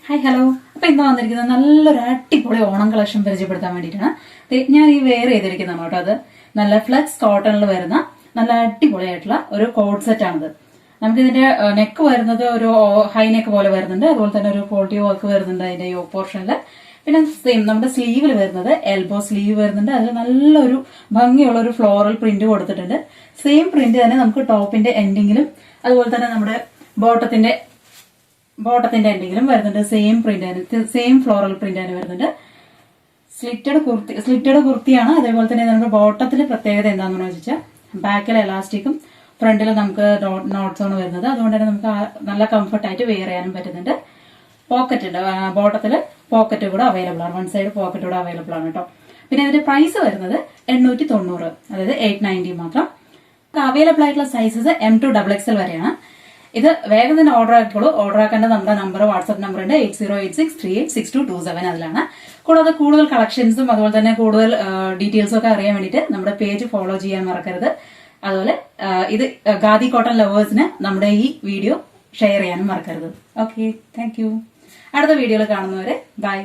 Hi hello. അപ്പൊ ഇന്ന് വന്നിരിക്കുന്നത് നല്ലൊരു അടിപൊളി ഓണം കളക്ഷൻ പരിചയപ്പെടുത്താൻ വേണ്ടിയിട്ടാണ്. ഞാൻ ഈ വെയർ ചെയ്തിരിക്കുന്നത് കേട്ടോ. അത് നല്ല ഫ്ലെക്സ് കോട്ടണിൽ വരുന്ന നല്ല അടിപൊളിയായിട്ടുള്ള ഒരു കോഡ് സെറ്റ് ആണിത്. നമുക്ക് ഇതിന്റെ നെക്ക് വരുന്നത് ഒരു ഹൈ നെക്ക് പോലെ വരുന്നുണ്ട്. അതുപോലെ തന്നെ ഒരു പോൾട്ടി വർക്ക് വരുന്നുണ്ട് അതിന്റെ യോക്ക് പോർഷനിൽ. പിന്നെ സെയിം നമ്മുടെ സ്ലീവിൽ വരുന്നത് എൽബോ സ്ലീവ് വരുന്നുണ്ട്. അതിൽ നല്ലൊരു ഭംഗിയുള്ള ഒരു ഫ്ലോറൽ പ്രിന്റ് കൊടുത്തിട്ടുണ്ട്. സെയിം പ്രിന്റ് തന്നെ നമുക്ക് ടോപ്പിന്റെ എൻഡിങ്ങിലും അതുപോലെ തന്നെ നമ്മുടെ ബോട്ടത്തിന്റെ എൻഡിങ്ങിലും വരുന്നുണ്ട്. Same print, same floral print തന്നെ വരുന്നുണ്ട്. സ്ലിറ്റഡ് കുർത്തിയാണ്. അതേപോലെ തന്നെ നമ്മുടെ ബോട്ടത്തിൽ പ്രത്യേകത എന്താണെന്ന് വെച്ചാൽ ബാക്കിൽ എലാസ്റ്റിക്കും ഫ്രണ്ടിൽ നമുക്ക് നോട്ട്സ് ആണ് വരുന്നത്. അതുകൊണ്ട് തന്നെ നമുക്ക് നല്ല കംഫർട്ടായിട്ട് വെയർ ചെയ്യാനും പറ്റുന്നുണ്ട്. പോക്കറ്റ് ഉണ്ട്, ബോട്ടത്തിൽ പോക്കറ്റ് കൂടെ അവൈലബിൾ ആണ്. വൺ സൈഡ് പോക്കറ്റ് കൂടെ അവൈലബിൾ ആണ് കേട്ടോ. പിന്നെ ഇതിന്റെ പ്രൈസ് വരുന്നത് 890, അതായത് 890 മാത്രം. അവൈലബിൾ ആയിട്ടുള്ള സൈസസ് M2 XXL വരെയാണ്. ഇത് വേഗം തന്നെ ഓർഡർ ആക്കിക്കോളൂ. ഓർഡർ ആക്കേണ്ട നമ്മുടെ നമ്പർ, വാട്സ്ആപ്പ് നമ്പർ ഉണ്ട് 8086386227. അതിലാണ്. കൂടാതെ കൂടുതൽ കളക്ഷൻസും അതുപോലെ തന്നെ കൂടുതൽ ഡീറ്റെയിൽസും ഒക്കെ അറിയാൻ വേണ്ടിയിട്ട് നമ്മുടെ പേജ് ഫോളോ ചെയ്യാൻ മറക്കരുത്. അതുപോലെ ഇത് ഖാദി കോട്ടൺ ലവേഴ്സിന് നമ്മുടെ ഈ വീഡിയോ ഷെയർ ചെയ്യാനും മറക്കരുത്. Okay, thank you. അടുത്ത വീഡിയോയിൽ കാണുന്നവരെ ബൈ.